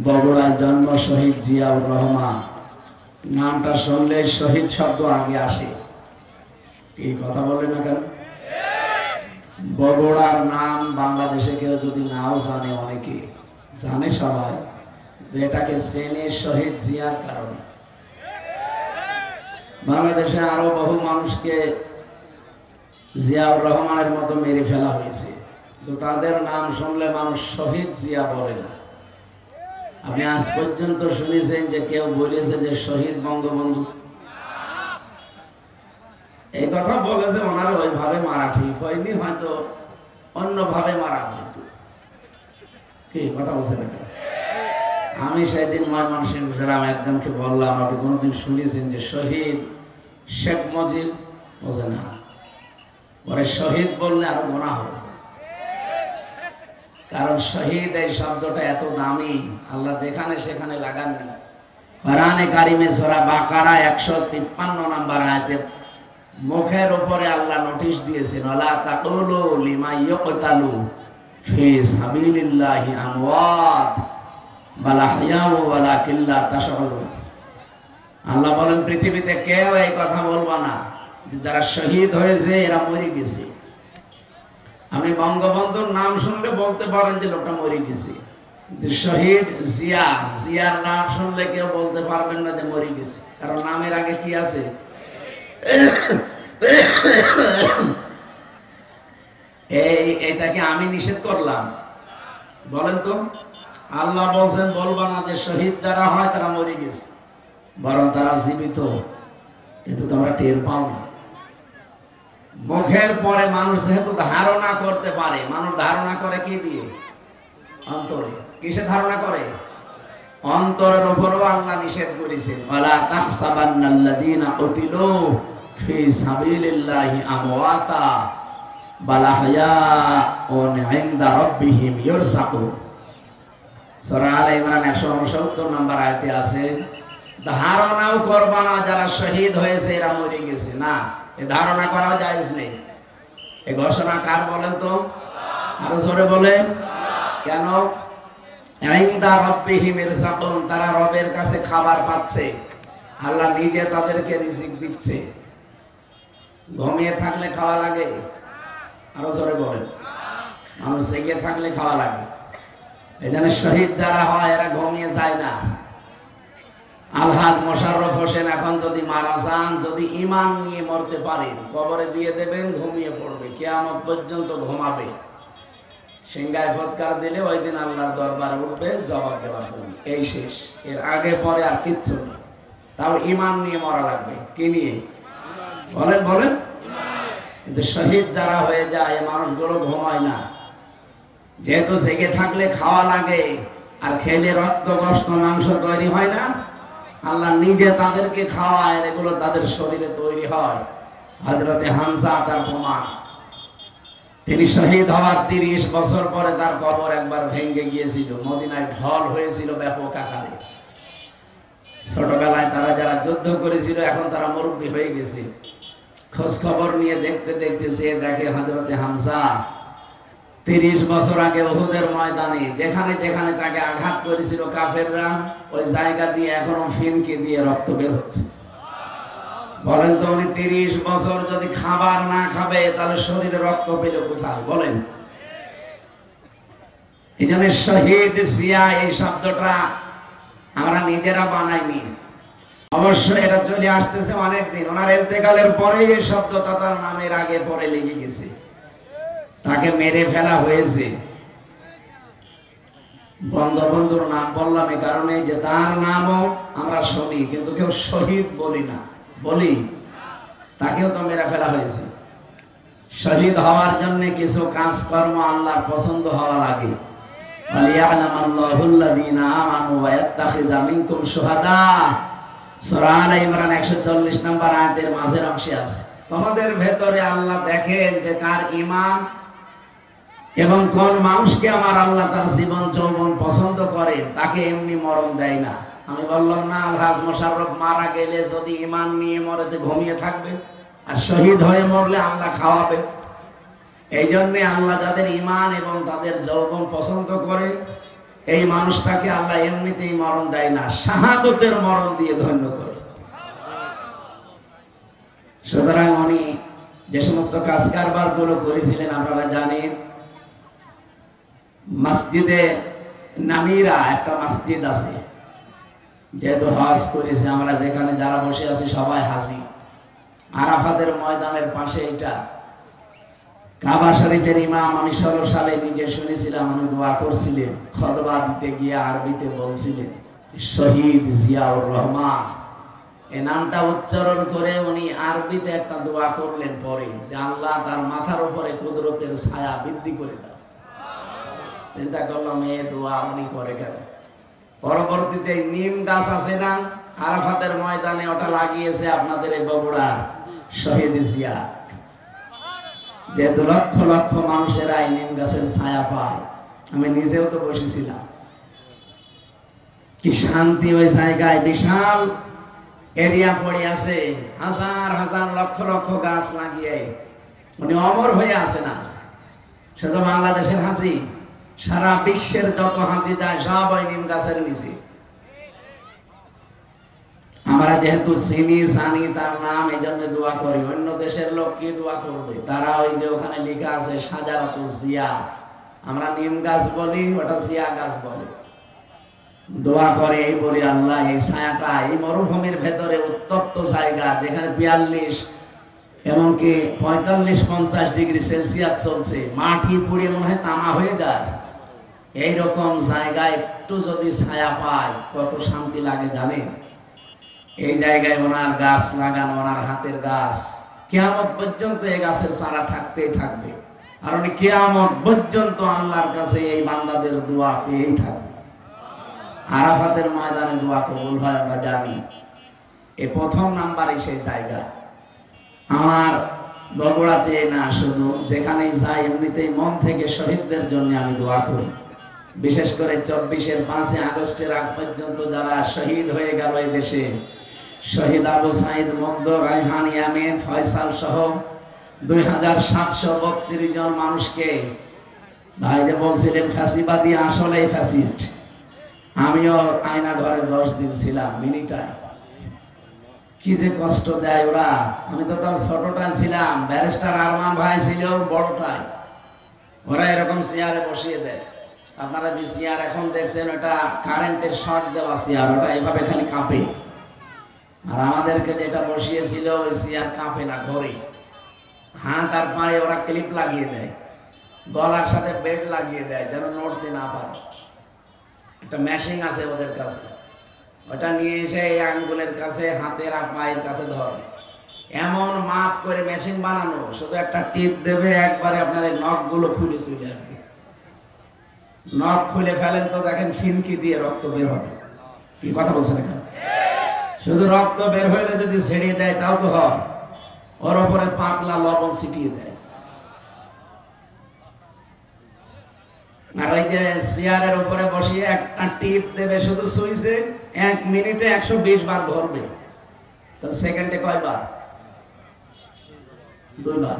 বগুড়ায় জন্ম শহীদ জিয়াউর রহমান। নামটা শুনলে শহীদ শব্দ আগে আসে। এই কথা বললেন না কেন? বগুড়ার নাম বাংলাদেশে কেউ যদি নাও জানে, অনেকে জানে, সবাই এটাকে চেনে শহীদ জিয়ার কারণে। বাংলাদেশে আরো বহু মানুষকে জিয়াউর রহমানের মতো মেরে ফেলা হয়েছে, তো তাদের নাম শুনলে মানুষ শহীদ জিয়া বলে না। আপনি আজ পর্যন্ত শুনেছেন যে কেউ বলেছে যে শহীদ বঙ্গবন্ধু? এই কথা বলেছে ওনারা ওইভাবে মারা ঠিক হয়নি, হয়তো অন্যভাবে মারা যেত। কি কথা বলছে না? আমি সেদিন ময়মনসিংহ গেলাম, একজনকে বললাম আপনি কোনোদিন শুনেছেন যে শহীদ শেখ মুজিব? বোঝে না। পরে শহীদ বললে আরো গোনা হবে, কারণ শহীদ এই শব্দটা এত দামি, আল্লাহ যেখানে সেখানে লাগাননি। কোরআনে কারিমে সূরা বাকারা 153 নম্বর আয়াতে মুখের উপরে আল্লাহ নোটিশ দিয়েছেন, ওয়ালা তাকুলু লিমা ইয়ুকতালু ফি সাবিলিল্লাহি আমওয়াত বাল আহইয়াউ ওয়ালাকিন লা তাশউরুন। আল্লাহ বলেন পৃথিবীতে কেউ এই কথা বলবা না যে যারা শহীদ হয়েছে এরা মরে গেছে। আপনি বঙ্গবন্ধুর নাম শুনলে বলতে পারেন যে লোকটা মরে গেছে, শহীদ জিয়া, জিয়ার নাম শুনলে কেউ বলতে পারবেন না যে মরে গেছে, কারণ নামের আগে কি আছে? এটাকে আমি নিষেধ করলাম? বলেন তো। আল্লাহ বলছেন বলবা না যে শহীদ যারা হয় তারা মরে গেছে, বরং তারা জীবিত, কিন্তু তোমরা টের পাও না। মুখের পরে মানুষ যেহেতু ধারণা করতে পারে, মানুষ ধারণা করে কি দিয়ে? অন্তরে। কিসে ধারণা করে? অন্তরের উপরও আল্লাহ নিষেধ করেছেন, ওয়ালা তাহসাবান্নাল্লাযীনা কুতিলু ফি সাবিলিল্লাহি আমওয়াতা বাল আহইয়াউন ইনদা রাব্বিহিম ইরসাকুন। সূরা আলে ইমরান 169 নম্বর আয়াতে আছে, ধারণাও করবা না যারা শহীদ হয়েছে এরা মরে গেছে, না, এ ধারণা করা জায়েজ নেই। এ ঘোষণা কার বলেন তো? আরো জোরে বলেন। কেন? ইনদা রাব্বিহিম ইরসাকুন, তারা রবের কাছে খাবার পাচ্ছে, আল্লাহ নিজে তাদেরকে রিজিক দিচ্ছে। ঘুমিয়ে থাকলে খাওয়া লাগে? আরো জোরে বলেন। মানুষ জেগে থাকলে খাওয়া লাগে। এজন্য শহীদ যারা হয় এরা ঘুমিয়ে যায় না। আলহাজ মোশাররফ হোসেন এখন যদি মারা যান, যদি ঈমান নিয়ে মরতে পারেন, কবরে দিয়ে দেবেন, ঘুমিয়ে পড়বে, কিয়ামত পর্যন্ত ঘুমাবে। সিংহায় ফৎকার দিলে ওই দিন আল্লাহর দরবারে উঠবে জবাব দেওয়ার জন্য। এই শেষ, এর আগে পরে আর কিচ্ছু নেই। তাও ঈমান নিয়ে মরা লাগবে। কি নিয়ে? বলেন বলেন। কিন্তু শহীদ যারা হয়ে যায় এই মানুষগুলো ঘুমায় না, যেহেতু জেগে থাকলে খাওয়া লাগে, আর খেলে রক্ত গোশত মাংস তৈরি হয় না, আল্লাহ নিজে তাদেরকে খাওয়ায়, এগুলো তাদের শরীরে তৈরি হয়। হযরতে হামজা তার প্রমাণ। তিনি শহীদ হওয়ার 30 বছর পরে তার কবর একবার ভেঙে গিয়েছিল, মদিনায় ঢল হয়েছিল ব্যাপক আকারে। ছোটবেলায় তারা যারা যুদ্ধ করেছিল এখন তারা মুরব্বী হয়ে গেছে, খোঁজ খবর নিয়ে দেখতে দেখতে সে দেখে হযরতে হামজা 30 বছর আগে উহুদের ময়দানে যেখানে যেখানে তাকে আঘাত করেছিল কাফেররা, ওই জায়গা দিয়ে এখনো ফিনকে দিয়ে রক্ত বের হচ্ছে। বলেন তো, উনি 30 বছর যদি খাবার না খাবে তাহলে শরীরে রক্ত পেল কোথায়? বলেন। এই জন্য শহীদ জিয়া এই শব্দটা আমরা নিজেরা বানাইনি, অবশ্যই এটা চলে আসতেছে অনেকদিন। ওনার ইন্তেকালের পরে এই শব্দটা তার নামের আগে পরে লেগে গেছে, তাকে মেরে ফেলা হয়েছে। বঙ্গবন্ধুর নাম বললাম এই কারণে যে তার নামও আমরা শুনি, কিন্তু কেউ শহীদ বলি না। বলি? তাকেও তো মেরে ফেলা হয়েছে। শহীদ হওয়ার জন্য কিছু কাজকর্ম আল্লাহর পছন্দ হওয়া লাগে। ওয়ালিয়ালামাল্লাহুল্লাযীনা আমানু ওয়া ইয়াত্তাখিযা মিনকুম শুহাদা, সূরা আলে ইমরান 140 নম্বর আয়াতের মাঝের অংশে আছে। তোমাদের ভেতরে আল্লাহ দেখেন যে কার ঈমান এবং কোন মানুষকে আমার আল্লাহ তার জীবন যৌবন পছন্দ করে, তাকে এমনি মরণ দেয় না। আমি বললাম না, আলহাজ মোশাররফ মারা গেলে যদি ঈমান নিয়ে মরে তো ঘুমিয়ে থাকবে, আর শহীদ হয়ে মরলে আল্লাহ খাওয়াবে। এই জন্যে আল্লাহ যাদের ঈমান এবং তাদের যৌবন পছন্দ করে এই মানুষটাকে আল্লাহ এমনিতেই মরণ দেয় না, শাহাদতের মরণ দিয়ে ধন্য করে। সুতরাং উনি যে সমস্ত কাজ কারবার গুলো করেছিলেন আপনারা জানেন। মসজিদে নামিরা একটা মসজিদ আছে, যেহেতু হজ করেছে আমরা যেখানে যারা বসে আছি সবাই হাজি। আরাফাতের ময়দানের পাশে এটা কাবা শরীফের ইমাম, আমি 16 সালে নিজে শুনেছিলাম, উনি দোয়া করছিলেন, খুতবা দিতে গিয়ে আরবিতে বলছিলেন শহীদ জিয়াউর রহমান, এই নামটা উচ্চারণ করে উনি আরবিতে একটা দোয়া করলেন পরে যে আল্লাহ তার মাথার উপরে কুদরতের ছায়া বৃদ্ধি করে দাও। চিন্তা করলাম এই দোয়া উনি করে কেন। পরবর্তীতে নিম গাছ আছে না আরাফাতের ময়দানে, ওটা লাগিয়েছে আপনাদের এই বগুড়ার শহীদ জিয়া। যেহেতু লক্ষ লক্ষ মানুষেরা এই নিম গাছের ছায়া পায়, আমি নিজেও তো বসেছিলাম, কি শান্তি ওই জায়গায়। বিশাল এরিয়া পড়ে আছে, হাজার হাজার লক্ষ লক্ষ গাছ লাগিয়ে উনি অমর হয়ে আছেন। আজ শুধু বাংলাদেশের হাজি, সারা বিশ্বের যত হাজি যায় সব ওই নিম গাছের নিচে। আমরা যেহেতু চিনি জানি তার নাম, এই জন্য দোয়া করি। অন্য দেশের লোক কি দোয়া করবে? তারা ওই যে ওখানে লেখা আছে সাজারাতু জিয়া, আমরা নিম গাছ বলি, ওটা জিয়া গাছ বলে। দোয়া করে এই বলি আল্লাহ এই ছায়াটা, এই মরুভূমির ভেতরে উত্তপ্ত জায়গা যেখানে 42 এমনকি 45-50 ডিগ্রি সেলসিয়াস চলছে, মাটি পুড়ে মনে হয় তামা হয়ে যায়, এইরকম জায়গায় একটু যদি ছায়া পায় কত শান্তি লাগে জানেন। এই জায়গায় ওনার গাছ লাগানো, ওনার হাতের গাছ, কিয়ামত পর্যন্ত এই গাছের চারা থাকতেই থাকবে। আর উনি কিয়ামত পর্যন্ত আল্লাহর কাছে এই বান্দাদের দোয়া পেয়েই থাকবে। আরাফাতের ময়দানে দোয়া কবুল হয় আমরা জানি। এই প্রথম নাম্বারে সেই জায়গা। আমার বগুড়াতে না, শুধু যেখানেই যাই এমনিতেই মন থেকে শহীদদের জন্য আমি দোয়া করি। বিশেষ করে 24-এর 5 আগস্টের আগ পর্যন্ত যারা শহীদ হয়ে গেল এই দেশে, শহীদ আবু সাইদ, মুগ্ধ, রায়হান, ইয়ামিন, ফয়সাল সহ 2732 জন মানুষকে, ভাই যে বলছিলেন ফ্যাসিবাদী, আসলে ফ্যাসিস্ট। আমিও আয়না ঘরে 10 দিন ছিলাম, মিনিটায় কি যে কষ্ট দেয় ওরা। আমি তো তার ছোটটায় ছিলাম, ব্যারিস্টার আরমান ভাই ছিল বড়টায়। ওরা এরকম চেয়ারে বসিয়ে দেয়। আপনারা যে চেয়ার এখন দেখছেন ওটা কারেন্টের শর্ট দেওয়া চেয়ার, ওটা এভাবে খালি কাঁপে। আর আমাদেরকে যেটা বসিয়েছিল ওই চেয়ার কাঁপে না, ঘরে হাত আর পায়ে ওরা ক্লিপ লাগিয়ে দেয়, গলার সাথে বেল্ট লাগিয়ে দেয় যেন নড়তে না পারে। একটা মেশিন আছে ওদের কাছে, ওটা নিয়ে এসে এই আঙ্গুলের কাছে, হাতের আর পায়ের কাছে ধরে, এমন মাপ করে মেশিন বানানো, শুধু একটা টিপ দেবে, একবারে আপনার এই নখগুলো খুলে চলে আসবে। নখ খুলে ফেলেন তো দেখেন ফিনকি দিয়ে রক্ত বের হবে। কি কথা বলছেন এখানে? শুধু রক্ত বের হইলে যদি ছেড়ে দেয় তাও তো হয়, ওর উপরে পাতলা লবণ ছিটিয়ে দেয়। আর ওই যে চেয়ারের উপরে বসিয়ে একটা টিপ দেবে শুধু সুইচে, 1 মিনিটে 120 বার ঘুরবে। তো সেকেন্ডে কয়বার? 2 বার।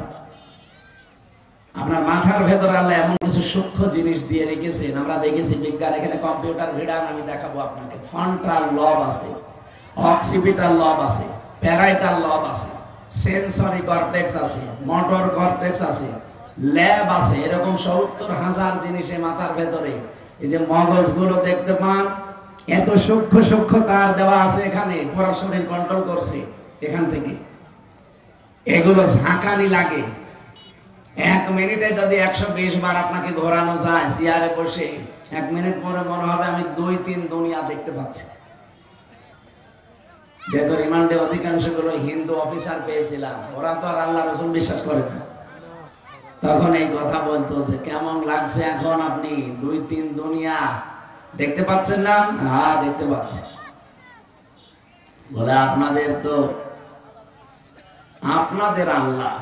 আপনার মাথার ভেতরে আল্লাহ এমন কিছু সূক্ষ্ম জিনিস দিয়ে রেখেছেন, আমরা দেখেছি বিজ্ঞান, এখানে কম্পিউটার ভিড়ান আমি দেখাবো আপনাকে। ফ্রন্টাল লব আছে, অক্সিপিটাল লব আছে, প্যারাইটাল লব আছে, সেন্সরি কর্টেক্স আছে, মোটর কর্টেক্স আছে, ল্যাব আছে, এরকম 70,000 জিনিসে মাথার ভেতরে। এই যে মগজগুলো দেখতে পান, এত সূক্ষ্ম সূক্ষ্ম তার দেওয়া আছে এখানে, পুরো শরীর কন্ট্রোল করছে এখান থেকে। এগুলো ঝাঁকানি লাগে। 1 মিনিটে যদি 120 বার আপনাকে ঘোরানো যায় চেয়ারে বসে, 1 মিনিট পরে মনে হবে আমি 2-3 দুনিয়া দেখতে পাচ্ছি। যেহেতু রিমান্ডে অধিকাংশগুলো হিন্দু অফিসার পেয়েছিলাম, ওরা তো আর আল্লাহ রসুল বিশ্বাস করে না, তখন এই কথা বলতো যে কেমন লাগছে এখন আপনি 2-3 দুনিয়া দেখতে পাচ্ছেন না? হ্যাঁ দেখতে পাচ্ছি। বলে আপনাদের তো, আপনাদের আল্লাহ,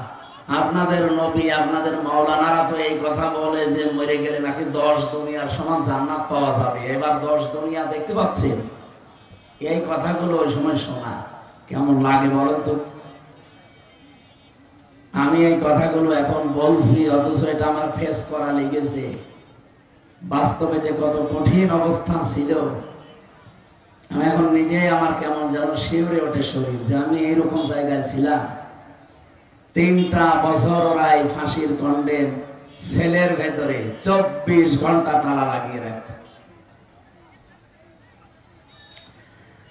আপনাদের নবী, আপনাদের মাওলানারা তো এই কথা বলে যে মরে গেলে নাকি 10 দুনিয়ার সমান জান্নাত পাওয়া যাবে, এবার 10 দুনিয়া দেখতে পাচ্ছেন। এই কথাগুলো ওই সময় শোনা কেমন লাগে বলেন তো? আমি এই কথাগুলো এখন বলছি, অথচ এটা আমার ফেস করা লেগেছে। বাস্তবে যে কত কঠিন অবস্থা ছিল, আমি এখন নিজে আমার কেমন যেন শিউরে ওঠে শরীর যে আমি এইরকম জায়গায় ছিলাম। 3টা বছর ওরা এই ফাঁসির কন্ডে সেলের ভেতরে 24 ঘন্টা তালা লাগিয়ে রাখত।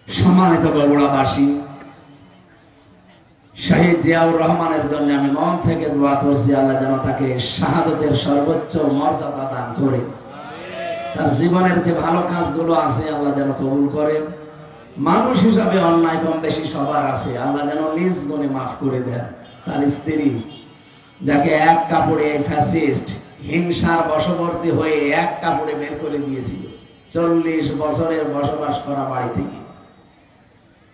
সম্মানিত বগুড়াবাসী, শহীদ জিয়াউর রহমানের জন্য আমি মন থেকে দোয়া করছি, আল্লাহ যেন তাকে শাহাদতের সর্বোচ্চ মর্যাদা দান করে, তার জীবনের যে ভালো কাজগুলো আছে আল্লাহ যেন কবুল করে। মানুষ হিসাবে অন্যায় কম বেশি সবার আছে, আল্লাহ যেন নিজ গুণে মাফ করে দেন। তার স্ত্রী যাকে এক কাপড়ে ফ্যাসিস্ট হিংসার বশবর্তী হয়ে এক কাপড়ে বের করে দিয়েছিল 40 বছরের বসবাস করা বাড়ি থেকে,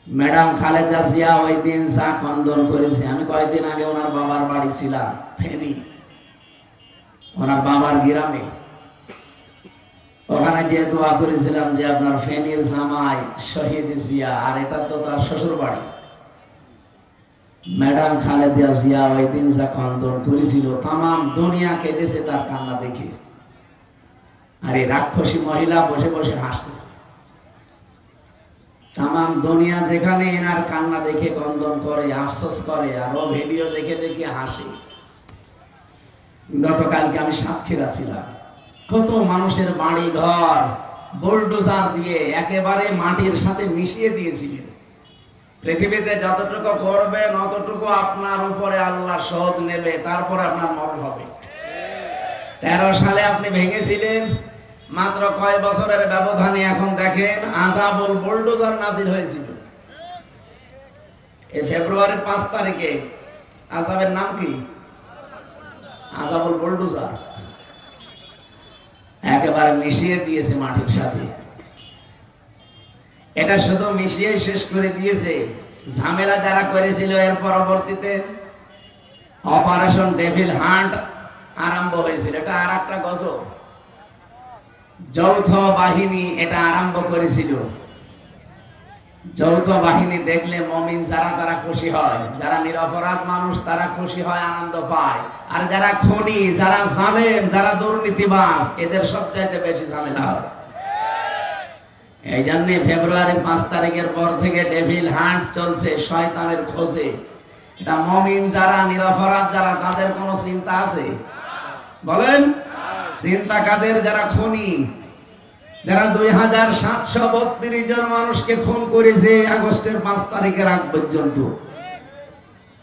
ম্যাডাম খালেদা জিয়া ওই দিন যা কন্দন করেছে। আমি কয়েকদিন আগে ওনার বাবার বাড়ি ছিলাম ফেনী, ওনার বাবার গ্রামে, ওখানে গিয়ে দোয়া করেছিলাম যে আপনার ফেনীর জামাই শহীদ জিয়া, আর এটা তো তার শ্বশুর বাড়ি। ম্যাডাম খালেদা জিয়া ওই দিন যা কন্দন করেছিল, তামাম দুনিয়া কেঁদেছে তার কান্না দেখে। আর এই রাক্ষসী মহিলা বসে বসে হাসতেছে। তামাম দুনিয়া যেখানে এনার কান্না দেখে কন্দন করে, আফসোস করে, আর ও ভিডিও দেখে দেখে হাসে। গতকালকে আমি সাতক্ষীরা ছিলাম, কত মানুষের বাড়ি ঘর বুলডোজার দিয়ে একেবারে মাটির সাথে মিশিয়ে দিয়েছিলেন। পৃথিবীতে যতটুকু করবেন অতটুকু আপনার উপরে আল্লাহ শোধ নেবে, তারপরে আপনার মরণ হবে। 13 সালে আপনি ভেঙেছিলেন, মাত্র কয় বছরের ব্যবধানে এখন দেখেন আযাবুল বুলডোজার নাজিল হয়েছিল। এই ফেব্রুয়ারির 5 তারিখে আযাবের নাম কি? আযাবুল বুলডোজার। একেবারে মিশিয়ে দিয়েছে মাটির সাথে। এটা শুধু মিশিয়ে শেষ করে দিয়েছে, ঝামেলা যারা করেছিল এর পরবর্তীতে অপারেশন ডেভিল হান্ট আরম্ভ হয়েছিল। এটা আর একটা গজব। যৌথ বাহিনী এটা আরম্ভ করেছিল। যৌথ বাহিনী দেখলে মুমিন যারা তারা খুশি হয়, যারা নিরপরাধ মানুষ তারা খুশি হয়, আনন্দ পায়। আর যারা খুনি, যারা জালেম, যারা দুর্নীতিবাজ, এদের সবচাইতে বেশি ঝামেলা হয়। এই জন্য ফেব্রুয়ারির 5 তারিখের পর থেকে ডেভিল হান্ট চলছে, শয়তানের খোঁজে। এটা মুমিন যারা, নিরপরাধ যারা, তাদের কোনো চিন্তা আছে? বলেন চিন্তা কাদের? যারা খুনি, যারা 2732 জন মানুষকে খুন করেছে আগস্টের 5 তারিখের আগ পর্যন্ত।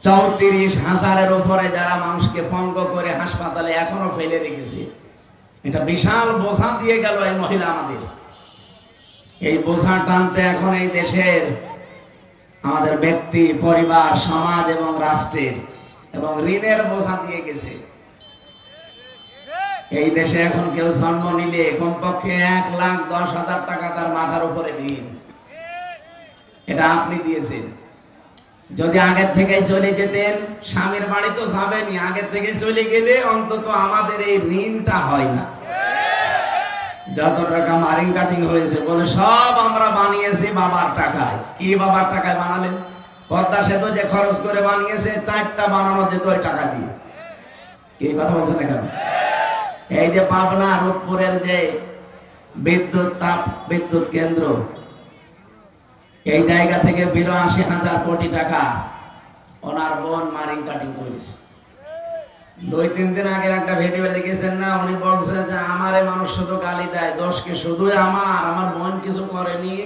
34,000-এর উপরে যারা মানুষকে পঙ্গ করে হাসপাতালে এখনো ফেলে রেখেছে। এটা বিশাল বোঝা দিয়ে গেল এই মহিলা আমাদের। এই বোঝা টানতে এখন এই দেশের আমাদের ব্যক্তি, পরিবার, সমাজ এবং রাষ্ট্রের এবং ঋণের বোঝা দিয়ে গেছে। এই দেশে এখন কেউ জন্ম নিলে কমপক্ষে 1,10,000 টাকা তার মাথার উপরে ঋণ। এটা আপনি দিয়েছেন। যদি আগের থেকে চলে যেতেন, স্বামীর বাড়ি তো যাবেনই, আগের থেকে চলে গেলে অন্তত আমাদের এই ঋণটা হয় না। যত টাকা মারিং কাটিং হয়েছে বলে সব আমরা বানিয়েছি বাবার টাকায়। কি বাবার টাকায় বানালেন? পদ্মা সেতু যে খরচ করে বানিয়েছে, 4টা বানানো যেত ওই টাকা দিয়ে। কি কথা বলছেন না কেন? এই যে পাবনা রূপপুরের যে বিদ্যুৎ কেন্দ্র, এই জায়গা থেকে 82,000 কোটি টাকা ওনার বোন মারিং কাটিং করেছে। 2-3 দিন আগে একটা ভিডিও দেখেছেন না? উনি বলছে যে আমারে মানুষ শুধু গালি দেয়, দোষ কি শুধু আমার বোন কিছু করেনি?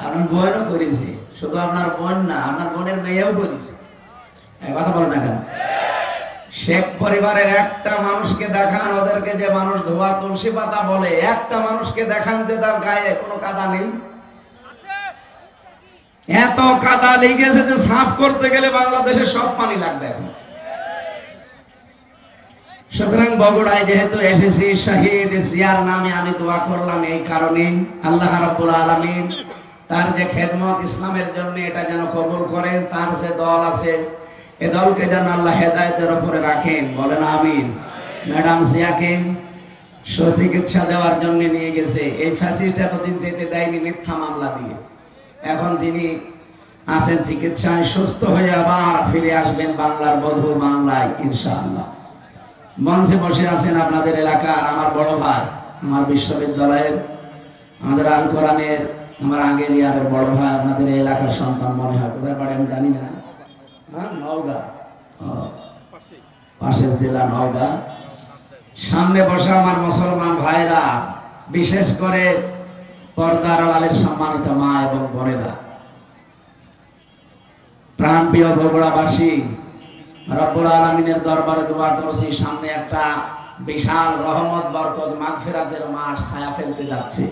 আপনার বোনও করেছে, শুধু আপনার বোন না, আপনার বোনের মেয়েও করেছে। কথা বল না কেন? শেখ পরিবারের একটা মানুষকে দেখান, ওদেরকে যে মানুষ ধোয়া তুলসী পাতা বলে, একটা মানুষকে দেখান যে তার গায়ে কোনো কাদা নেই। এত কাদা লেগেছে যে সাফ করতে গেলে বাংলাদেশের সব পানি লাগবে এখন। সুতরাং বগুড়ায় যেহেতু এসেছি, শহীদ জিয়ার নামে আমি দোয়া করলাম এই কারণে, আল্লাহ রাব্বুল আলামিন তার যে খেদমত ইসলামের জন্য এটা যেন কবুল করেন। তার যে দল আছে, এ দলকে যেন আল্লাহ হেদায়েতের উপরে রাখেন। বলেন আমিন। ম্যাডাম জিয়াকে সুচিকিৎসা দেওয়ার জন্য নিয়ে গেছে। এই ফ্যাসিস্ট এতদিন যেতে দেয়নি মিথ্যা মামলা দিয়ে। এখন যিনি আছেন চিকিৎসায়, সুস্থ হয়ে আবার ফিরে আসবেন বাংলার বধূ বাংলায় ইনশাআল্লাহ। মঞ্চে বসে আছেন আপনাদের এলাকার আমার বড় ভাই, আমার বিশ্ববিদ্যালয়ের, আমাদের আল কোরআনের আমার আগের ইয়ারের বড় ভাই, আপনাদের এই এলাকার সন্তান মনে হয়, কোথায় বাড়ি আমি জানি না, হ্যাঁ নওগাঁ, পাশের জেলা নওগাঁ। সামনে বসে আমার মুসলমান ভাইরা, বিশেষ করে পর্দার আড়ালের সম্মানিত মা এবং বোনেরা, প্রাণপ্রিয় বগুড়াবাসী, রব্বুল আলামিনের দরবারে দোয়া করছি, সামনে একটা বিশাল রহমত বরকত মাগফিরাতের মাস ছায়া ফেলতে যাচ্ছে।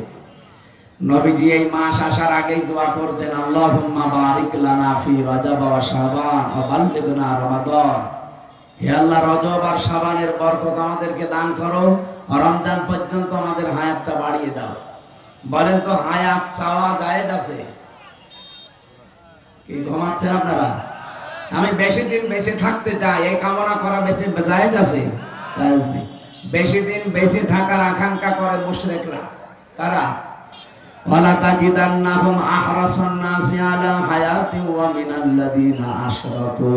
নবীজি এই মাস আসার আগেই দোয়া করতেন, আল্লাহুম্মা বারিক লানা ফি রজব ওয়া শাবান ওয়া বাল্লিগনা রমাদান। হে আল্লাহ, রজব আর শাবানের বরকত আমাদেরকে দান করো, রমজান পর্যন্ত আমাদের হায়াতটা বাড়িয়ে দাও। বলেন তো, হায়াত চাওয়া জায়েজ আছে? কি ঘুমাচ্ছেন আপনারা? আমি বেশি দিন বেঁচে থাকতে চাই, এই কামনা করা বেঁচে জায়েজ আছে? জায়েজ নেই। বেশি দিন বেঁচে থাকার আকাঙ্ক্ষা করে মুশরিকরা। কারা? ওয়ালা তাজিদান্নাহুম আহরাসান নাসি আলা হায়াতিন ওয়া মিনাল্লাযিনা আশরাকু।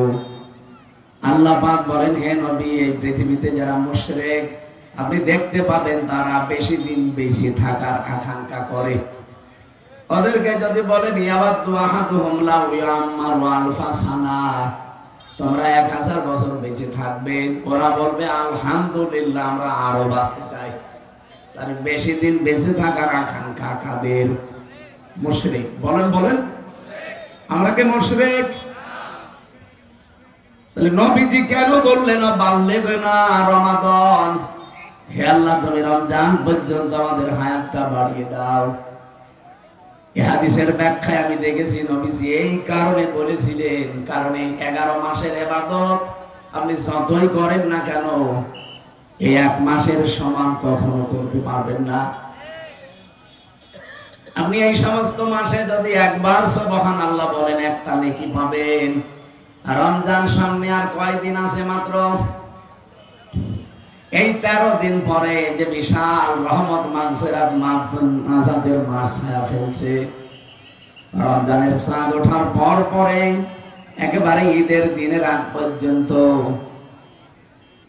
আল্লাহ পাক বলেন, হে নবী, এই পৃথিবীতে যারা মুশরিক আপনি দেখতে পাবেন তারা বেশি দিন বেঁচে থাকার আকাঙ্ক্ষা করে। ওদেরকে যদি বলেন ইয়াবাদু আহাদুহুম লাউ ইয়াম্মারু আলফা সানা, তোমরা 1000 বছর বেঁচে থাকবে, ওরা বলবে আলহামদুলিল্লাহ আমরা আরো বাঁচতে চাই। তার বেশি দিন বেঁচে থাকার আকাঙ্ক্ষা কাদের? মুশরিক। বলেন বলেন, আমরা কি মুশরিক? তাহলে নবীজি কেন বললেন বাল্লিগনা রমাদান? হে আল্লাহ, তুমি রমজান পর্যন্ত আমাদের হায়াতটা বাড়িয়ে দাও। এই হাদিসের ব্যাখ্যায় আমি দেখেছি নবীজি এই কারণে বলেছিলেন, কারণ 11 মাসের ইবাদত আপনি যতই করেন না কেন এই 1 মাসের সমান কখনো করতে পারবেন না। আপনি এই সমস্ত মাসে যদি একবার সুবহানাল্লাহ বলেন, একটা নেকি পাবেন। রমজান সামনে আর কয়দিন আছে? মাত্র এই 13 দিন পরে যে বিশাল রহমত মাগফিরাত নাজাতের মাস ছায়া ফেলছে। রমজানের চাঁদ ওঠার পর পরে একেবারে ঈদের দিনের আগ পর্যন্ত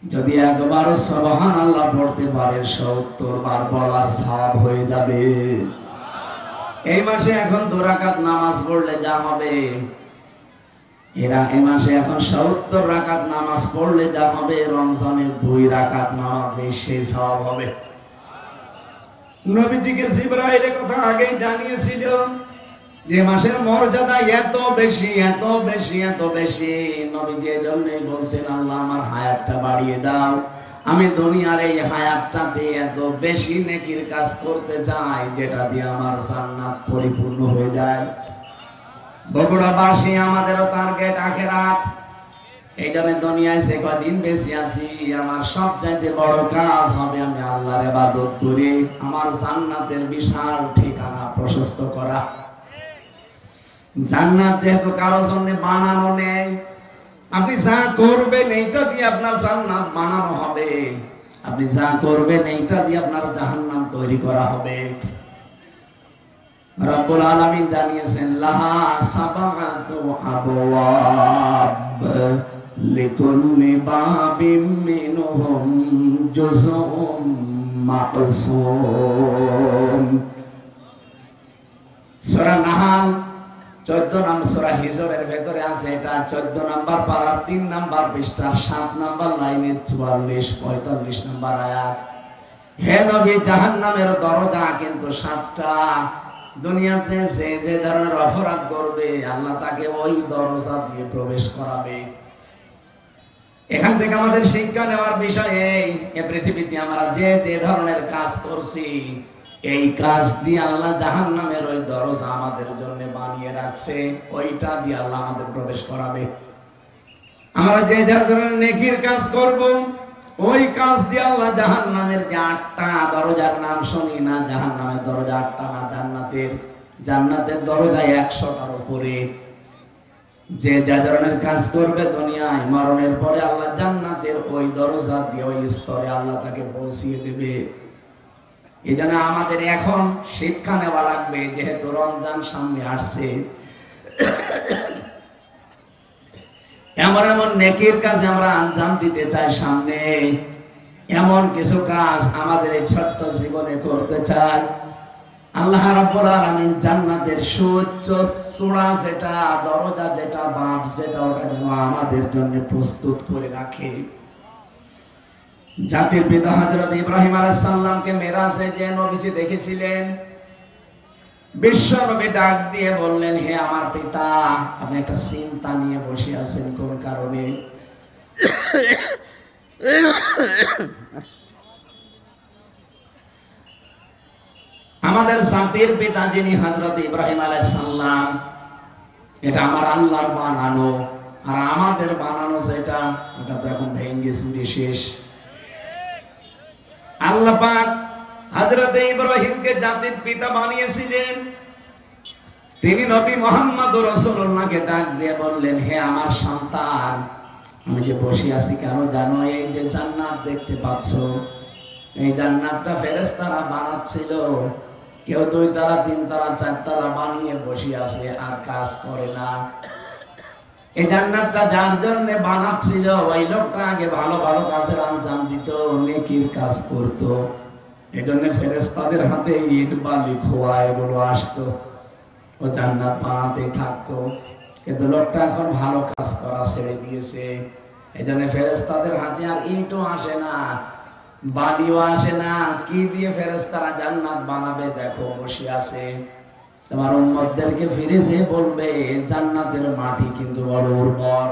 যদি একবার সুবহানাল্লাহ পড়তে পারে 70 বার বলার সওয়াব হয়ে যাবে। এই মাসে এখন 2 রাকাত নামাজ পড়লে যা হবে, এই মাসে এখন 70 রাকাত নামাজ পড়লে যা হবে, রমজানে 2 রাকাত নামাজে সেই সওয়াব হবে। নবীজিকে জিবরাইল কথা আগেই জানিয়েছিল যে মাসের মর্যাদা এত বেশি, এত বেশি, এত বেশি। নবীজি এজন্যই বলতেন, আল্লাহ আমার হায়াতটা বাড়িয়ে দাও, আমি দুনিয়ার এই হায়াতটাতে এত বেশি নেকির কাজ করতে চাই যেটা দিয়ে আমার জান্নাত পরিপূর্ণ হয়ে যায়। বগুড়াবাসী, আমাদেরও টার্গেট আখিরাত। এই জন্য দুনিয়ায় যে কদিন বেশি আছি, আমার সবচাইতে বড় কাজ হবে আমি আল্লাহর ইবাদত করে আমার জান্নাতের বিশাল ঠিকানা প্রশস্ত করা। জান্নাত যেহেতু কারোর জন্য বানানো নেই, আপনি যা করবেন এইটা দিয়ে আপনার জান্নাত বানানো হবে। আপনি যা করবেন এইটা দিয়ে আপনার জাহান্নাম তৈরি করা হবে। রব্বুল আলামিন জানিয়েছেন, লাহা সাবাগাতু আবওয়াব লিকুল্লি বাবিম মিনহুম জুজউম মাকসুম। সূরা নাহাল 14 নম্বর সূরা হিজরের ভেতরে আছে। এটা 14 নম্বর পারার 3 নম্বর পৃষ্ঠার 7 নম্বর লাইনে 44-45 নম্বর আয়াত। হে নবী, জাহান্নামের দরজা কিন্তু 7টা। দুনিয়াতে যে ধরনের অপরাধ করবে আল্লাহ তাকে ওই দরজা দিয়ে প্রবেশ করাবে। এখান থেকে আমাদের শিক্ষা নেওয়ার বিষয় এই পৃথিবীতে আমরা যে ধরনের কাজ করছি, এই কাজ দিয়ে আল্লাহ জাহান্নামের ওই দরজা আমাদের জন্য বানিয়ে রাখছে, ওইটা দিয়ে আল্লাহ আমাদের প্রবেশ করাবে। আমরা যে ধরনের নেকির কাজ করব, ওই কাজ দিয়ে আল্লাহ জাহান্নামের যে 8টা দরজার নাম শুনি না, জাহান্নামের দরজা 8টা না, জান্নাতের দরজা 100টার উপরে। যে ধরনের কাজ করবে দুনিয়ায়, মরণের পরে আল্লাহ জান্নাতের ওই দরজা দিয়ে ওই স্তরে আল্লাহ তাকে পৌঁছিয়ে দেবে। এই জন্য আমাদের এখন শিক্ষা নেওয়া লাগবে, যেহেতু রমজান সামনে আসছে, এমন এমন নেকির কাজে আমরা আঞ্জাম দিতে চাই সামনে, এমন কিছু কাজ আমাদের এই ছোট্ট জীবনে করতে চাই। আল্লাহ রাব্বুল আলামিন জান্নাতের সুউচ্চ চূড়া যেটা, দরজা যেটা, বাপ যেটা, ওটা যেন আমাদের জন্য প্রস্তুত করে রাখে। জাতির পিতা হযরত ইব্রাহিম আলাইহিস সালামকে মেরাজে যে নবীজি দেখেছিলেন, বিশ্ব নবী ডাক দিয়ে বললেন, হে আমার পিতা, আপনি একটা চিন্তা নিয়ে বসে আছেন কোন কারণে? আমাদের জাতির পিতা যিনি হযরত ইব্রাহিম আলাইহিস সালাম, এটা আমার আল্লাহর বানানো, আর আমাদের বানানো যেটা, ওটা তো এখন ভেঙে চুরে শেষ। আল্লাহ পাক হযরত ইব্রাহিমকে জাতির পিতা বানিয়েছিলেন। তিনি নবী মুহাম্মদুর রাসূলুল্লাহকে ডাক দিয়ে বললেন, হে আমার সন্তান, আমি যে বসে আছি কেন জানো? এই যে জান্নাত দেখতে পাচ্ছ, এই জান্নাতটা ফেরেশতারা বানাচ্ছিল। কেউ 2 তলা 3 তলা 4 তলা বানিয়ে বসে আছে আর কাজ করে না। এই জান্নাতটা যার জন্য বানাচ্ছিল, ওই লোকটা আগে ভালো ভালো কাজের আঞ্জাম দিত, নেকির কাজ করত। এই জন্য ফেরেশতাদের হাতে ইট বালি খোয়া এগুলো আসতো, ও জান্নাত বানাতেই থাকতো। কিন্তু লোকটা এখন ভালো কাজ করা ছেড়ে দিয়েছে, এই জন্য ফেরেশতাদের হাতে আর ইটও আসে না, বালিও আসে না। কি দিয়ে ফেরেশতারা জান্নাত বানাবে? দেখো বসে আছে। তোমার উম্মতদেরকে ফিরে যে বলবে, জান্নাতের মাটি কিন্তু বড় উর্বর।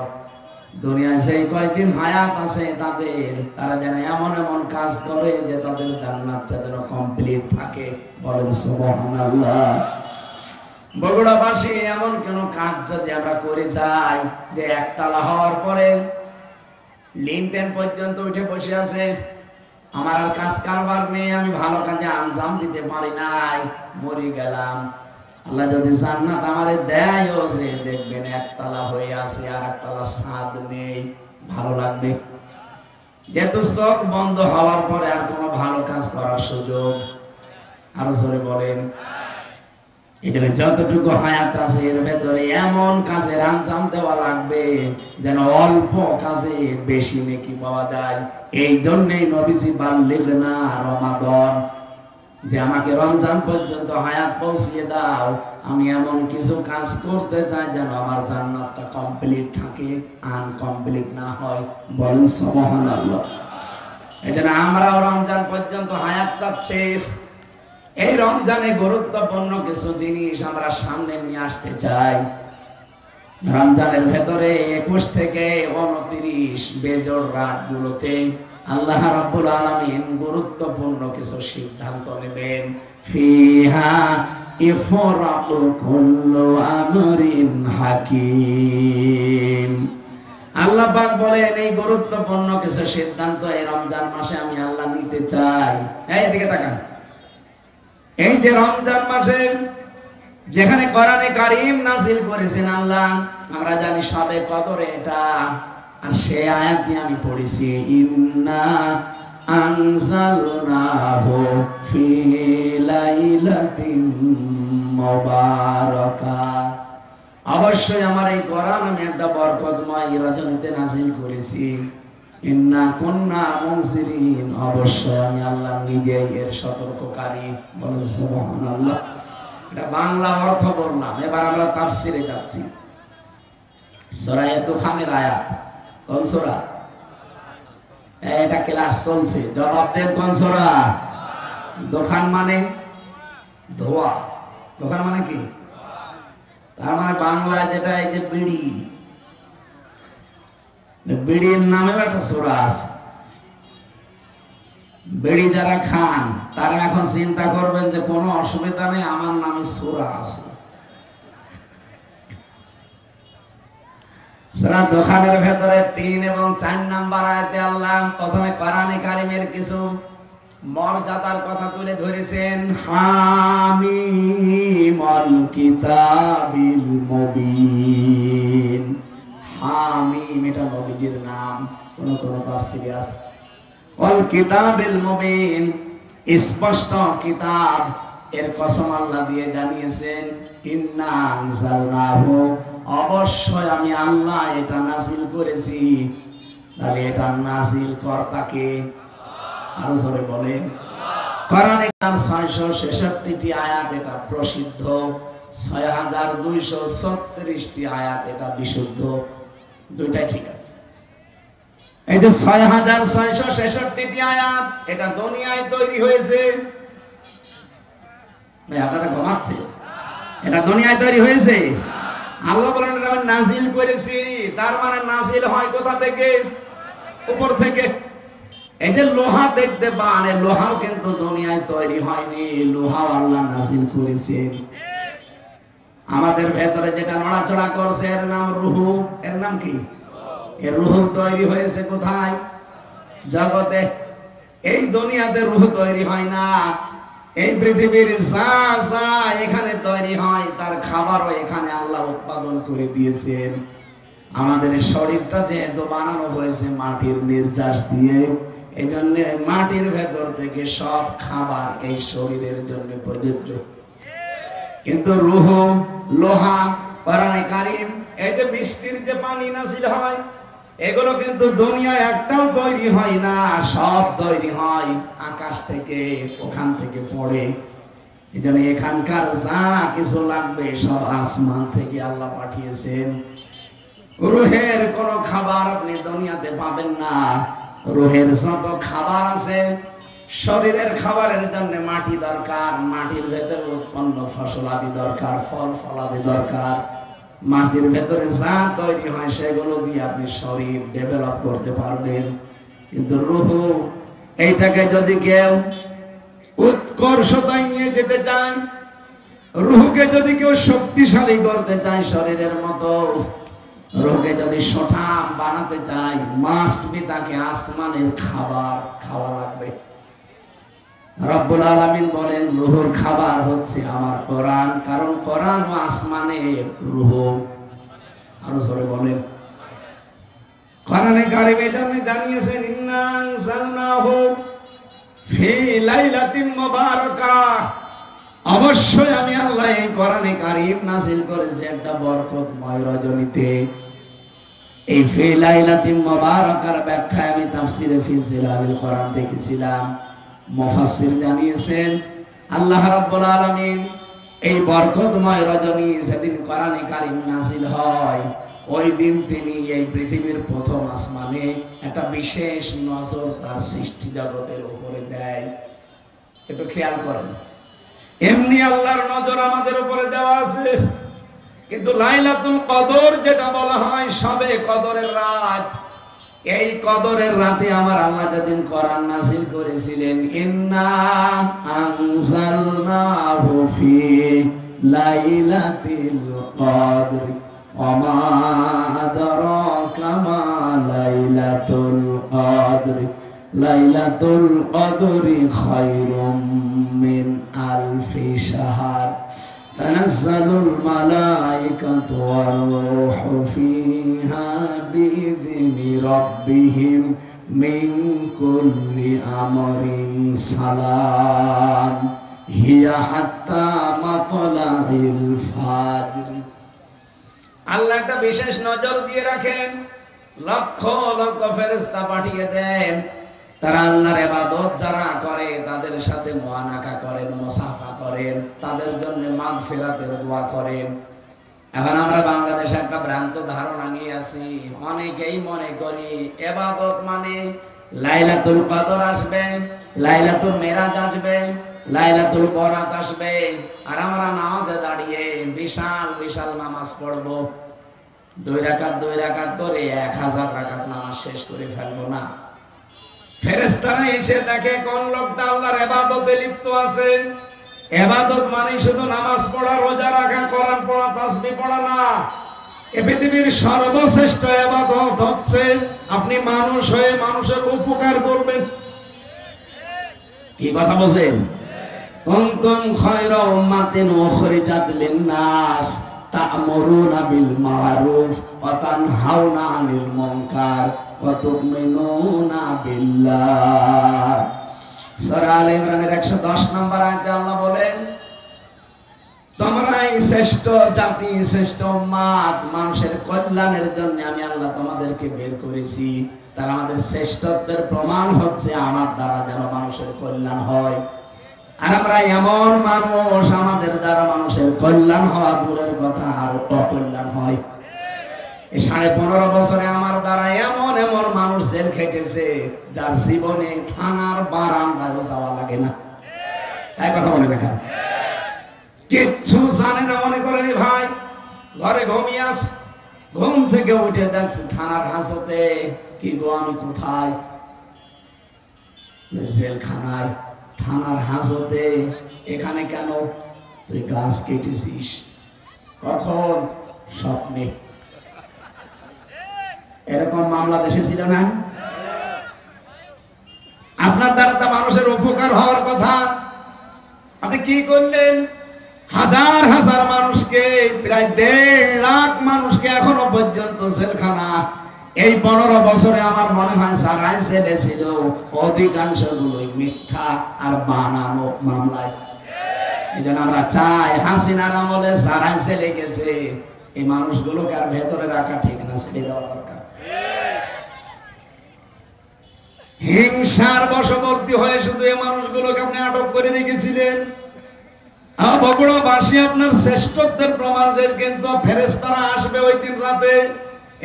দুনিয়ায় সেই কয়েকদিন হায়াত আছে তাদের, তারা যেন এমন এমন কাজ করে যে তাদের জান্নাতটা যেন কমপ্লিট থাকে। বলেন সুবহানাল্লাহ। বগুড়াবাসী এমন কোন কাজ যদি আমরা করে যাই যে একতলা হওয়ার পরে লিনটেন পর্যন্ত উঠে বসে আছে, আমার আর কাজ কারবার নেই, আমি ভালো কাজে আঞ্জাম দিতে পারি নাই, মরে গেলাম। আল্লাহ যদি জান্নাত আমারে দেয়ও, যে দেখবেন একতলা হয়ে আছে আর একতলা ছাদ নেই, ভালো লাগবে? যেহেতু চোখ বন্ধ হওয়ার পরে আর কোনো ভালো কাজ করার সুযোগ, আরো জোরে বলেন। এখানে যতটুকু হায়াত আছে এর ভেতরে এমন কাজের আঞ্জাম দেওয়া লাগবে যেন অল্প কাজে বেশি নেকি পাওয়া যায়। এই জন্যই নবীজি বললেন না রমাদান, যে আমাকে রমজান পর্যন্ত হায়াত পৌঁছিয়ে দাও, আমি এমন কিছু কাজ করতে চাই যেন আমার জান্নাতটা কমপ্লিট থাকে, আনকমপ্লিট না হয়। বলেন সুবহানাল্লাহ। এজন্য আমরাও রমজান পর্যন্ত হায়াত চাচ্ছি। এই রমজানে গুরুত্বপূর্ণ কিছু জিনিস আমরা সামনে নিয়ে আসতে চাই। রমজানের ভেতরে 21 থেকে 29 বেজোড় রাতগুলোতে আল্লাহ রাব্বুল আলামিন গুরুত্বপূর্ণ কিছু সিদ্ধান্ত নেবেন। ফিহা ইফরাকু কুল্লু আমরিন হাকিম। আল্লাহ পাক বলেন, এই গুরুত্বপূর্ণ কিছু সিদ্ধান্ত এই রমজান মাসে আমি আল্লাহ নিতে চাই। এদিকে তাকান। এই যে রমজান মাসে যেখানে কোরআনে কারীম নাযিল করেছেন আল্লাহ, আমরা জানি সবে কদরে এটা, আর সেই আয়াতটি আমি পড়েছি, ইন্না আনজালনাহু ফি লাইলাতিন মুবারাকাহ। অবশ্যই আমার এই কোরআন আমি একটা বরকতময় রজনীতে নাযিল করেছি। ইন্না কুন্না মুনজিরিন, অবশ্যই আমি আল্লাহ নিজেই এর সতর্ককারী। বলেন সুবহানাল্লাহ। এটা বাংলা অর্থ বললাম, এবার আমরা তাফসিরে যাচ্ছি। সূরা দুখানের আয়াত। কোন সূরা? এটা ক্লাস চলছে, জবাব দেন কোন সূরা? দোকান মানে ধোয়া। দোকান মানে কি? তার মানে বাংলায় যেটা, এই যে বিড়ি, বিড়ির নামে একটা সূরা আছে। বিড়ি যারা খান তারা এখন চিন্তা করবেন যে কোনো অসুবিধা নেই, আমার নামে সূরা আছে। সূরা দুখানের ভেতরে 3 এবং 4 নাম্বার আয়াতে আল্লাহ প্রথমে কোরআনে কারীমের কিছু মর্যাদার কথা তুলে ধরেছেন। হামিমুল কিতাবিল মুবিন। হামিম এটা নবীজির নাম, কোন কোন তাফসীরে আছে। ওয়াল কিতাবিল মুবিন, স্পষ্ট কিতাব, এর কসম আল্লাহ দিয়ে জানিয়েছেন, ইন্না আনজালনাহু, অবশ্যই আমি আল্লাহ এটা নাযিল করেছি। তাহলে এটা নাযিল কর্তা কে? আরো জোরে বলেন। কোরআনে 666টি আয়াত এটা প্রসিদ্ধ, 6236টি আয়াত এটা বিশুদ্ধ, দুইটাই ঠিক আছে। এই যে 6666টি আয়াত এটা দুনিয়ায় তৈরি হয়েছে। ভাই আপনারা ঘুমাচ্ছেন? এটা দুনিয়ায় তৈরি হয়েছে। আল্লাহ বলেন আমি নাজিল করেছি, তার মানে নাজিল হয় কোথা থেকে? উপর থেকে। এই যে লোহা দেখতে পান, এই লোহাও কিন্তু দুনিয়ায় তৈরি হয়নি, লোহাও আল্লাহ নাজিল করেছেন। আমাদের ভেতরে যেটা নড়াচড়া করছে এর নাম রূহ। এর নাম কি? এর রূহ তৈরি হয়েছে কোথায়? জগতে। এই দুনিয়াতে রূহ তৈরি হয় না। এই পৃথিবীর যা যা এখানে তৈরি হয় তার খাবারও এখানে আল্লাহ উৎপাদন করে দিয়েছেন। আমাদের শরীরটা যেহেতু বানানো হয়েছে মাটির নির্যাস দিয়ে, এই জন্য মাটির ভেতর থেকে সব খাবার এই শরীরের জন্য প্রযোজ্য। কিন্তু রূহ, লোহা, কোরআনে কারীম, এই যে বৃষ্টির যে পানি নাযিল হয়, এগুলো কিন্তু দুনিয়ায় একটাও তৈরি হয় না, সব তৈরি হয় আকাশ থেকে, ওখান থেকে পড়ে। এই জন্য এখানকার যা কিছু লাগবে সব আসমান থেকে আল্লাহ পাঠিয়েছেন। রূহের কোনো খাবার আপনি দুনিয়াতে পাবেন না। রূহের যত খাবার আছে, শরীরের খাবারের জন্য মাটি দরকার, মাটির ভেতরে উৎপন্ন ফসল আদি দরকার, ফল ফলাদি দরকার। মাটির ভেতরে যা তৈরি হয় সেগুলো দিয়ে আপনি শরীর ডেভেলপ করতে পারবেন। কিন্তু রূহ, এইটাকে যদি কেউ উৎকর্ষতায় নিয়ে যেতে চান, রূহকে যদি কেউ শক্তিশালী করতে চায় শরীরের মতো, রূহকে যদি সঠাম বানাতে চায়, মাস্ট বি তাকে আসমানের খাবার খাওয়া লাগবে। রব্বুল আলামিন বলেন রূহুর খাবার হচ্ছে আমার কোরআন, কারণ কোরআন ও আসমানের রূহ। আরো জোরে বলেন। কোরআনে কারীমে জানিয়েছেন ইন্না আনজালনাহু ফি লাইলাতিন মুবারাকাহ, অবশ্যই আমি আল্লাহ এই কোরআনে কারীম নাযিল করেছি একটা বরকতময় রজনীতে। এই ফি লাইলাতিন মুবারাকার ব্যাখ্যায় আমি তাফসীরে ফি জিলালিল কোরআন দেখেছিলাম। মুফাসসির জানিয়েছেন আল্লাহ রাব্বুল আলামিন এই বরকতময় রজনী যেদিন কোরআনে কারীম নাযিল হয়, ওই দিন তিনি এই পৃথিবীর প্রথম আসমানে একটা বিশেষ নজর তার সৃষ্টি জগতের উপরে দেয়। একটু খেয়াল করেন, এমনি আল্লাহর নজর আমাদের উপরে দেওয়া আছে, কিন্তু লাইলাতুল কদর যেটা বলা হয় শবে কদরের রাত, এই কদরের রাতে আমার আল্লাহ যেদিন কোরআন নাযিল করেছিলেন, ইন্না আনজালনাহু ফি লাইলাতিল কদর ওয়া মা আদরাকা মা লাইলাতুল কদর লাইলাতুল কদরি খায়রুম মিন আলফি শাহর তানাজ্জালুল মালায়েকাতু ওয়ার রূহু ফিহা বিইذনি রাব্বিহিম মিন কুল্লি আমরিন সালাম হিয়া হাত্তা মাতলাইল ফাজর। আল্লাহ একটা বিশেষ নজর দিয়ে রাখেন, লক্ষ লক্ষ ফেরেশতা পাঠিয়ে দেন, তারা আল্লাহর ইবাদত যারা করে তাদের সাথে মুআনাকা করেন, মুসাফা করেন, তাদের জন্য মাগফিরাতের দোয়া করেন। এখন আমরা বাংলাদেশে একটা ভ্রান্ত ধারণা নিয়ে আছি, অনেকেই মনে করি ইবাদত মানে লাইলাতুল কদর আসবে, লাইলাতুল মেরাজ আসবে, লাইলাতুল বরাত আসবে, আর আমরা নামাজে দাঁড়িয়ে বিশাল বিশাল নামাজ পড়বো, 2 রাকাত করে 1000 রাকাত নামাজ শেষ করে ফেলবো না। ফেরেশতারা এসে দেখে কোন লোকটা আল্লাহর ইবাদতে লিপ্ত আছে। ইবাদত মানে শুধু নামাজ পড়া, রোজা রাখা, কোরআন পড়া, তাসবিহ পড়া না। এই পৃথিবীর সর্বশ্রেষ্ঠ ইবাদত হচ্ছে আপনি মানুষ হয়ে মানুষের উপকার করবেন। কি কথা বলেন? কুনতুম খায়রা উম্মাতিন উখরিজাত লিন-নাস তা'মুরুনা বিল মা'রুফ ওয়া তানহাউনা আনিল মুনকার ওয়া তু'মিনুনা বিল্লাহ। সূরা আলে ইমরানের 110 নম্বর আয়াতে আল্লাহ বলেন, তোমরাই শ্রেষ্ঠ জাতি, শ্রেষ্ঠ উম্মাত, মানুষের কল্যাণের জন্য আমি আল্লাহ তোমাদেরকে বের করেছি। তার আমাদের শ্রেষ্ঠত্বের প্রমাণ হচ্ছে আমার দ্বারা যেন মানুষের কল্যাণ হয়। আর আমরা এমন মানুষ, আমাদের দ্বারা মানুষের কল্যাণ হওয়া দূরের কথা, আরো অকল্যাণ হয়। এই 15.5 বছরে আমার দ্বারা এমন এমন মানুষ জেল খেটেছে যার জীবনে থানার বারান্দায় যাওয়া লাগে না। তাই কথা বলে দেখা কিচ্ছু জানে না মনে করেনি ভাই, ঘরে ঘুমিয়ে আস, ঘুম থেকে উঠে দেখছি থানার হাজতে। কি গো আমি কোথায়? জেলখানায়। থানার হাজতে? এখানে কেন? তুই গাছ কেটেছিস। কখন? স্বপ্নে। এরকম মামলা দেশে ছিল না? আপনার দ্বারা তো মানুষের উপকার হওয়ার কথা, আপনি কি করলেন? হাজার হাজার মানুষকে, প্রায় 1.5 লাখ মানুষকে এখনো পর্যন্ত জেলখানা। এই 15 বছরে আমার মনে হয় যারাই জেলে ছিল অধিকাংশ গুলোই মিথ্যা আর বানানো মামলায়। এই জন্য আমরা চাই হাসিনার আমলে যারাই জেলে গেছে এই মানুষগুলোকে আর ভেতরে রাখা ঠিক না, ছেড়ে দেওয়া দরকার। হিংসার বশবর্তী হয়ে শুধু এই মানুষগুলোকে আপনি আটক করে রেখেছিলেন। বগুড়াবাসী আপনার শ্রেষ্ঠত্বের প্রমাণ দেন, কিন্তু ফেরেশতারা আসবে ওই দিন রাতে,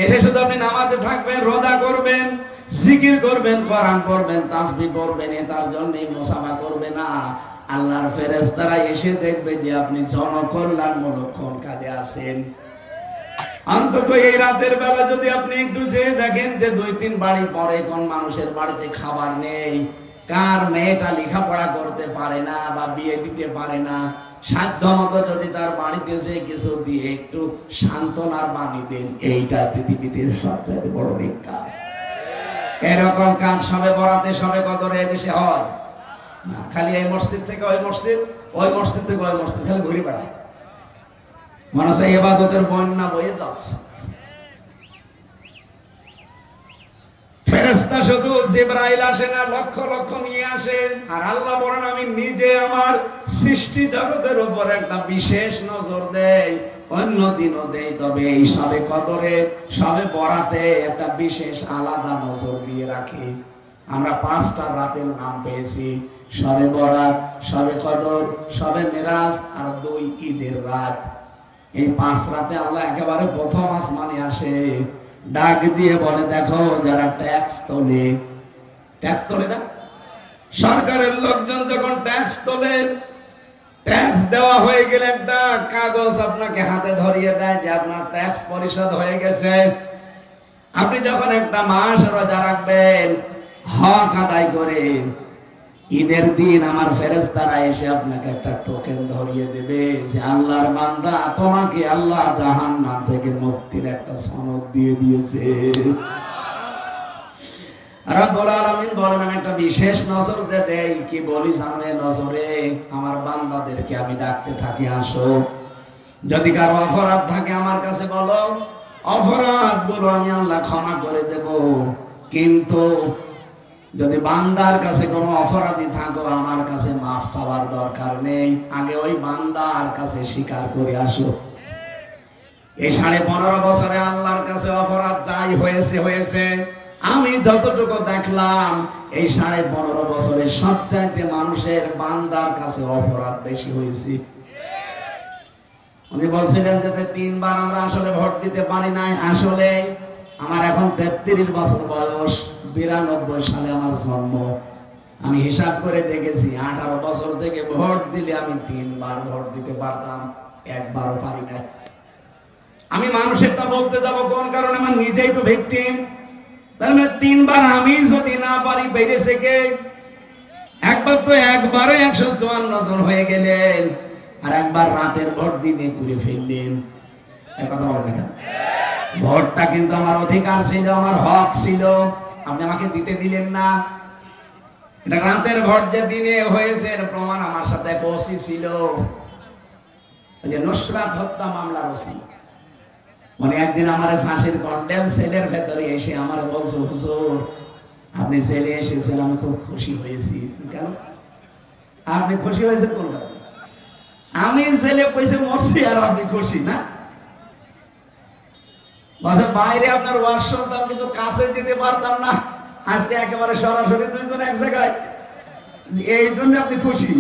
এসে শুধু আপনি নামাজে থাকবেন, রোজা করবেন, জিকির করবেন, কোরআন পড়বেন, তাসবিহ পড়বেন, তার জন্য মুসাফা করবে না। আল্লাহর ফেরেশতারা এসে দেখবে যে আপনি জনকল্যাণমূলক কোন কাজে আছেন। অন্তত এই রাতের বেলা যদি আপনি একটু যেয়ে দেখেন যে 2-3 বাড়ি পরে কোন মানুষের বাড়িতে খাবার নেই, কার মেয়েটা লেখাপড়া করতে পারে না বা বিয়ে দিতে পারে না, সাধ্য মতো যদি তার বাড়িতে যে কিছু দিয়ে একটু সান্ত্বনার বাণী দেন, এইটা পৃথিবীতে সবচেয়ে বড় নেক কাজ। এরকম কাজ সবে বরাতে, সবে কদরে এদেশে হয় না। খালি এই মসজিদ থেকে ওই মসজিদ, ওই মসজিদ থেকে ওই মসজিদ, খালি ঘুরে বেড়ায়, মনে হচ্ছে ইবাদতের বন্যা বয়ে যাচ্ছে। ফেরেশতা শুধু জিবরাইল আসে না, লক্ষ লক্ষ নিয়ে আসে। আর আল্লাহ বলেন আমি নিজে আমার সৃষ্টি জগতের উপর একটা বিশেষ নজর দেই, অন্য দিনও দেই, তবে এই সবে কদরে, সবে বরাতে একটা বিশেষ আলাদা নজর দিয়ে রাখি। আমরা 5টা রাতের নাম পেয়েছি, সবে বরাত, সবে কদর, সবে মেরাজ আর 2 ঈদের রাত। এই 5 রাতে আল্লাহ একেবারে প্রথম আসমানে আসে, ডাক দিয়ে বলে দেখো যারা ট্যাক্স তোলে, ট্যাক্স তোলে না, সরকারের লোকজন যখন ট্যাক্স তোলে, ট্যাক্স দেওয়া হয়ে গেলে একটা কাগজ আপনাকে হাতে ধরিয়ে দেয় যে আপনার ট্যাক্স পরিশোধ হয়ে গেছে। আপনি যখন একটা মাস রোজা রাখবেন, হক আদায় করে, ঈদের দিন আমার ফেরেশতারা এসে আপনাকে একটা টোকেন ধরিয়ে দেবে যে আল্লাহর বান্দা, তোমাকে আল্লাহ জাহান্নাম থেকে মুক্তির একটা সনদ দিয়ে দিয়েছে। রব্বুল আলামিন বলেন আমি একটা বিশেষ নজর দেই। কি বলি জানো? এই নজরে আমার বান্দাদেরকে আমি ডাকতে থাকি, আসো, যদি কারো অপরাধ থাকে আমার কাছে বলো, অপরাধগুলো আমি আল্লাহ ক্ষমা করে দেব। কিন্তু যদি বান্দার কাছে কোনো অপরাধী থাকো, আমার কাছে মাফ চাওয়ার দরকার নেই, আগে ওই বান্দার কাছে স্বীকার করে আসো। এই 15.5 বছরে আল্লাহর কাছে অপরাধ যাই হয়েছে হয়েছে, আমি যতটুকু দেখলাম এই 15.5 বছরে সবচাইতে মানুষের বান্দার কাছে অপরাধ বেশি হয়েছে। উনি বলছিলেন যে 3 বার আমরা আসলে ভোট দিতে পারি নাই। আসলে আমার এখন 33 বছর বয়স, 92 সালে আমার জন্ম। আমি হিসাব করে দেখেছি 18 বছর থেকে ভোট দিলে আমি 3 বার ভোট দিতে পারতাম, একবারও পারি না। আমি মানুষেরটা বলতে যাব কোন কারণে? আমার নিজেই তো ভিকটিম। তার মানে 3 বার আমি যদি না পারি, বেড়েছে কে? একবার তো একবারে 154 জন হয়ে গেলেন, আর একবার রাতের ভোট দিনে করে ফেললেন। এক কথা বলেন না, ভোটটা কিন্তু আমার অধিকার ছিল, আমার হক ছিল, আপনি আমাকে দিতে দিলেন না। এটা রাতের ভোট যে দিনে হয়েছে এর প্রমাণ আমার সাথে এক ওসি ছিল, ওই যে নুসরাত হত্যা মামলার ওসি। মানে একদিন আমার ফাঁসির কন্ডেম সেলের ভেতরে এসে আমার বলছো, হুজুর আপনি জেলে এসেছেন, আমি খুব খুশি হয়েছি। কেন আপনি খুশি হয়েছেন কোন কারণে? আমি জেলে পয়সা মরছি আর আপনি খুশি না? বলছে বাইরে আপনার ওয়াজ শুনতাম কিন্তু কাছে যেতে পারতাম না, আজকে একেবারে সরাসরি দুইজন এক জায়গায়, এই জন্য আপনি খুশি?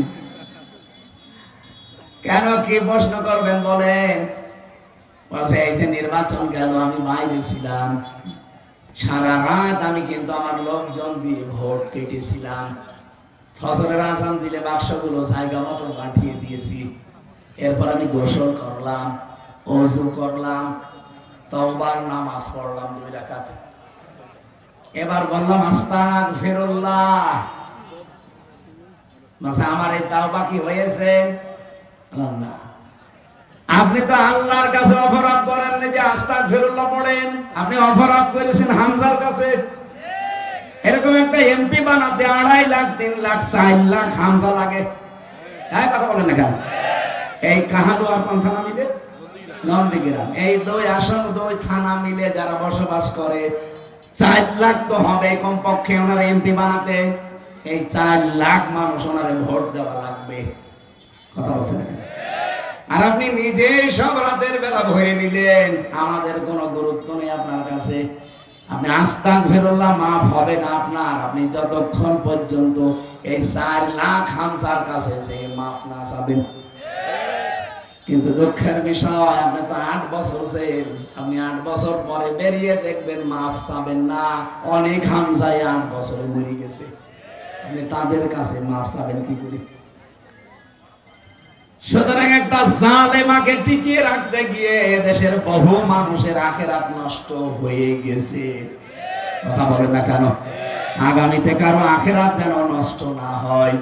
কেন, কি প্রশ্ন করবেন বলেন? বলছে এই যে নির্বাচন গেল, আমি বাইরে ছিলাম সারা রাত, আমি কিন্তু আমার লোকজন দিয়ে ভোট কেটেছিলাম, ফজরের আজান দিলে বাক্সগুলো জায়গা মতো পাঠিয়ে দিয়েছি, এরপর আমি গোসল করলাম, ওযু করলাম, তওবার নামাজ পড়লাম 2 রাকাত, এবার বললাম আস্তাগফিরুল্লাহ। মাসা আমার এই তাওবা কি হয়েছে? না। আপনি তো আল্লাহর কাছে অপরাধ করেন না যে আস্তাগফিরুল্লাহ পড়েন, আপনি অপরাধ করেছেন হামজার কাছে। এরকম একটা এমপি বানাতে 2.5 লাখ 3 লাখ 4 লাখ হামজা লাগে। হ্যাঁ, কথা বলেন না কেন? এই কাহালু আর কোন থানা মিলে? নন্দীগ্রাম। এই 2 আসন 2 থানা মিলে যারা বসবাস করে 4 লাখ তো হবে কমপক্ষে ওনার এমপি বানাতে। এই 4 লাখ মানুষ ওনারে ভোট দেওয়া লাগবে। কথা বলছেন না কেন? আর আপনি নিজেই সব রাতের বেলা ভরে নিলেন, আমাদের কোনো গুরুত্ব নেই আপনার কাছে। আপনি আস্তাগফিরুল্লাহ মাফ হবে না আপনার, আপনি যতক্ষণ পর্যন্ত এই 4 লাখ হামজার কাছে সে মাফ না চাবেন। কিন্তু দুঃখের বিষয়, আপনি তো 8 বছর ছিলেন, আপনি 8 বছর পরে বেরিয়ে দেখবেন মাফ চাবেন না। অনেক হামজায় 8 বছরে মরে গেছে, আপনি তাদের কাছে মাফ চাবেন কি করে? সুতরাং একটা জালেমাকে টিকিয়ে রাখতে গিয়ে দেশের বহু মানুষের আখিরাত নষ্ট হয়ে গেছে। কথা বলেন না কেন? আগামীতে কারো আখিরাত যেন নষ্ট না হয়।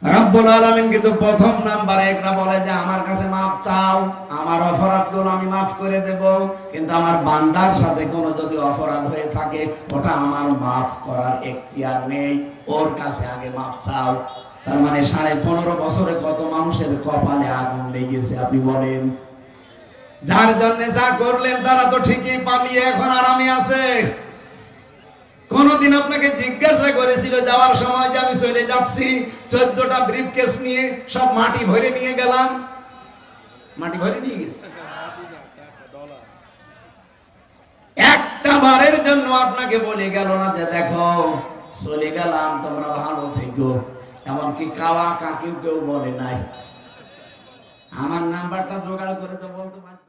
রব্বুল আলামিন কিন্তু প্রথম নাম্বারে একটা বলে যে আমার কাছে মাফ চাও, আমার অপরাধগুলো আমি মাফ করে দেব, কিন্তু আমার বান্দার সাথে কোনো যদি অপরাধ হয়ে থাকে ওটা আমার মাফ করার এখতিয়ার নেই, ওর কাছে আগে মাফ চাও। তার মানে 15.5 বছরে কত মানুষের কপালে আগুন লেগেছে আপনি বলেন? যার জন্য যা করলেন তারা তো ঠিকই পালিয়ে এখন আরামে আছে। কোনদিন আপনাকে জিজ্ঞাসা করেছিল যাওয়ার সময় যে আমি চলে যাচ্ছি 14টা ব্রিফকেস নিয়ে, সব মাটি ভরে নিয়ে গেলাম? মাটি ভরে নিয়ে গেছে। একটা বারের জন্য আপনাকে বলে গেল না যে দেখো চলে গেলাম, তোমরা ভালো থেকো। এমনকি কাওয়া কাকেও কেউ বলে নাই। আমার নাম্বারটা জোগাড় করে তো বলতে পারছি।